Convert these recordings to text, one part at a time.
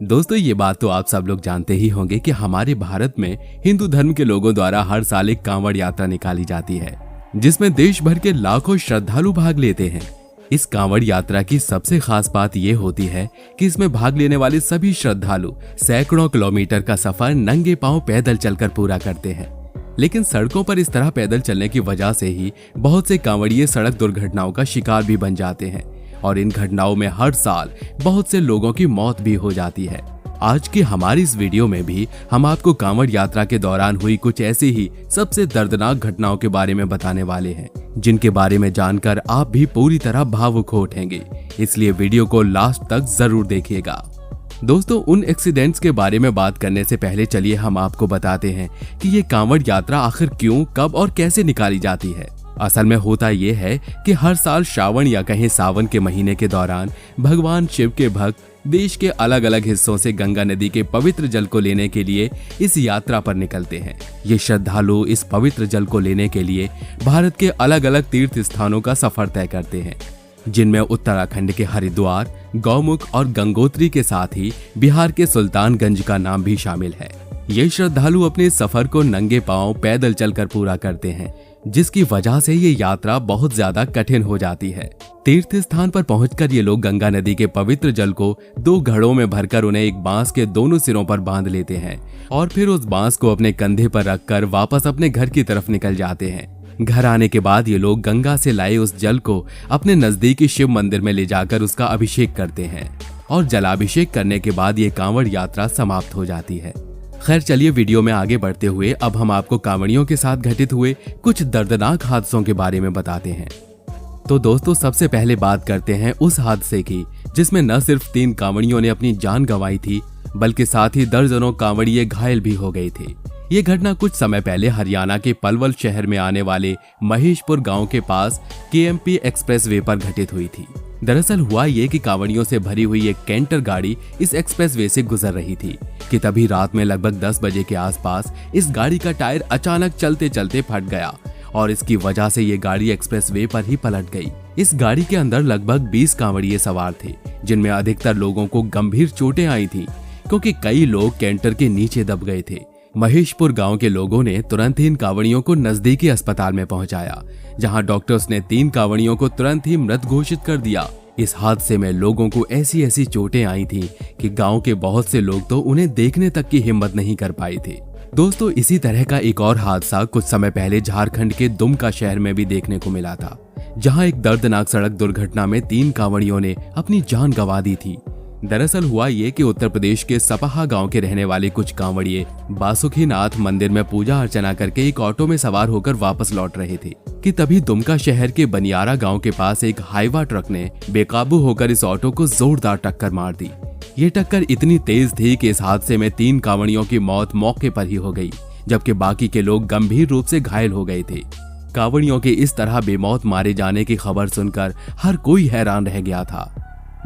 दोस्तों ये बात तो आप सब लोग जानते ही होंगे कि हमारे भारत में हिंदू धर्म के लोगों द्वारा हर साल एक कांवड़ यात्रा निकाली जाती है, जिसमें देश भर के लाखों श्रद्धालु भाग लेते हैं। इस कांवड़ यात्रा की सबसे खास बात ये होती है कि इसमें भाग लेने वाले सभी श्रद्धालु सैकड़ों किलोमीटर का सफर नंगे पांव पैदल चलकर पूरा करते हैं। लेकिन सड़कों पर इस तरह पैदल चलने की वजह से ही बहुत से कांवड़िए सड़क दुर्घटनाओं का शिकार भी बन जाते हैं और इन घटनाओं में हर साल बहुत से लोगों की मौत भी हो जाती है। आज की हमारी इस वीडियो में भी हम आपको कांवड़ यात्रा के दौरान हुई कुछ ऐसी ही सबसे दर्दनाक घटनाओं के बारे में बताने वाले हैं, जिनके बारे में जानकर आप भी पूरी तरह भावुक हो उठेंगे। इसलिए वीडियो को लास्ट तक जरूर देखिएगा। दोस्तों, उन एक्सीडेंट्स के बारे में बात करने से पहले चलिए हम आपको बताते हैं कि ये कांवड़ यात्रा आखिर क्यों, कब और कैसे निकाली जाती है। असल में होता ये है कि हर साल श्रावण या कहीं सावन के महीने के दौरान भगवान शिव के भक्त देश के अलग अलग हिस्सों से गंगा नदी के पवित्र जल को लेने के लिए इस यात्रा पर निकलते हैं। ये श्रद्धालु इस पवित्र जल को लेने के लिए भारत के अलग अलग तीर्थ स्थानों का सफर तय करते हैं, जिनमें उत्तराखंड के हरिद्वार, गौमुख और गंगोत्री के साथ ही बिहार के सुल्तानगंज का नाम भी शामिल है। ये श्रद्धालु अपने सफर को नंगे पांव पैदल चलकर पूरा करते हैं, जिसकी वजह से ये यात्रा बहुत ज्यादा कठिन हो जाती है। तीर्थ स्थान पर पहुंचकर ये लोग गंगा नदी के पवित्र जल को 2 घड़ों में भरकर उन्हें एक बांस के दोनों सिरों पर बांध लेते हैं और फिर उस बांस को अपने कंधे पर रखकर वापस अपने घर की तरफ निकल जाते हैं। घर आने के बाद ये लोग गंगा से लाए उस जल को अपने नजदीकी शिव मंदिर में ले जाकर उसका अभिषेक करते हैं और जलाभिषेक करने के बाद ये कांवड़ यात्रा समाप्त हो जाती है। खैर चलिए वीडियो में आगे बढ़ते हुए अब हम आपको कांवड़ियों के साथ घटित हुए कुछ दर्दनाक हादसों के बारे में बताते हैं। तो दोस्तों, सबसे पहले बात करते हैं उस हादसे की जिसमें न सिर्फ 3 कांवड़ियों ने अपनी जान गंवाई थी, बल्कि साथ ही दर्जनों कांवड़िए घायल भी हो गए थे। ये घटना कुछ समय पहले हरियाणा के पलवल शहर में आने वाले महेशपुर गांव के पास KMP एक्सप्रेसवे पर घटित हुई थी। दरअसल हुआ ये कि कांवड़ियों से भरी हुई एक कैंटर गाड़ी इस एक्सप्रेसवे से गुजर रही थी कि तभी रात में लगभग 10 बजे के आसपास इस गाड़ी का टायर अचानक चलते चलते फट गया और इसकी वजह से ये गाड़ी एक्सप्रेसवे पर ही पलट गई। इस गाड़ी के अंदर लगभग 20 कांवड़िए सवार थे, जिनमें अधिकतर लोगों को गंभीर चोटें आई थी क्योंकि कई लोग कैंटर के नीचे दब गए थे। महेशपुर गांव के लोगों ने तुरंत ही इन कांवड़ियों को नजदीकी अस्पताल में पहुंचाया, जहां डॉक्टर्स ने 3 कांवड़ियों को तुरंत ही मृत घोषित कर दिया। इस हादसे में लोगों को ऐसी चोटें आई थी कि गांव के बहुत से लोग तो उन्हें देखने तक की हिम्मत नहीं कर पाए थे। दोस्तों, इसी तरह का एक और हादसा कुछ समय पहले झारखंड के दुमका शहर में भी देखने को मिला था, जहां एक दर्दनाक सड़क दुर्घटना में 3 कांवड़ियों ने अपनी जान गंवा दी थी। दरअसल हुआ ये कि उत्तर प्रदेश के सपहा गांव के रहने वाले कुछ कांवड़िए बासुकीनाथ मंदिर में पूजा अर्चना करके एक ऑटो में सवार होकर वापस लौट रहे थे कि तभी दुमका शहर के बनियारा गांव के पास एक हाईवा ट्रक ने बेकाबू होकर इस ऑटो को जोरदार टक्कर मार दी। ये टक्कर इतनी तेज थी कि इस हादसे में 3 कांवड़ियों की मौत मौके पर ही हो गई, जबकि बाकी के लोग गंभीर रूप से घायल हो गए थे। कांवड़ियों के इस तरह बेमौत मारे जाने की खबर सुनकर हर कोई हैरान रह गया था।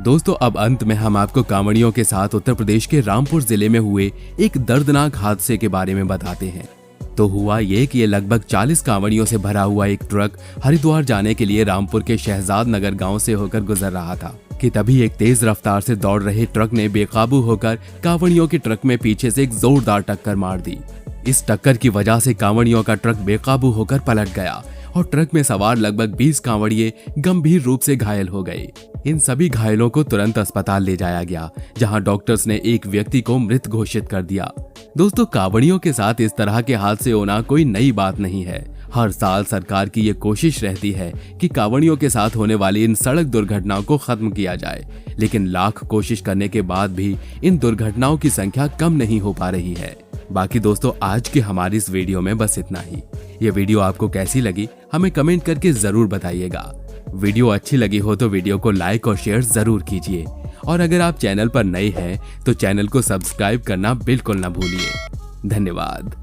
दोस्तों, अब अंत में हम आपको कांवड़ियों के साथ उत्तर प्रदेश के रामपुर जिले में हुए एक दर्दनाक हादसे के बारे में बताते हैं। तो हुआ ये कि ये लगभग 40 कांवड़ियों से भरा हुआ एक ट्रक हरिद्वार जाने के लिए रामपुर के शहजाद नगर गांव से होकर गुजर रहा था कि तभी एक तेज रफ्तार से दौड़ रहे ट्रक ने बेकाबू होकर कांवड़ियों के ट्रक में पीछे से एक जोरदार टक्कर मार दी। इस टक्कर की वजह से कांवड़ियों का ट्रक बेकाबू होकर पलट गया और ट्रक में सवार लगभग 20 कांवड़िए गंभीर रूप से घायल हो गए। इन सभी घायलों को तुरंत अस्पताल ले जाया गया, जहां डॉक्टर्स ने एक व्यक्ति को मृत घोषित कर दिया। दोस्तों, कांवड़ियों के साथ इस तरह के हादसे होना कोई नई बात नहीं है। हर साल सरकार की ये कोशिश रहती है कि कांवड़ियों के साथ होने वाली इन सड़क दुर्घटनाओं को खत्म किया जाए, लेकिन लाख कोशिश करने के बाद भी इन दुर्घटनाओं की संख्या कम नहीं हो पा रही है। बाकी दोस्तों, आज की हमारी इस वीडियो में बस इतना ही। ये वीडियो आपको कैसी लगी हमें कमेंट करके जरूर बताइएगा। वीडियो अच्छी लगी हो तो वीडियो को लाइक और शेयर जरूर कीजिए और अगर आप चैनल पर नए हैं तो चैनल को सब्सक्राइब करना बिल्कुल ना भूलिए। धन्यवाद।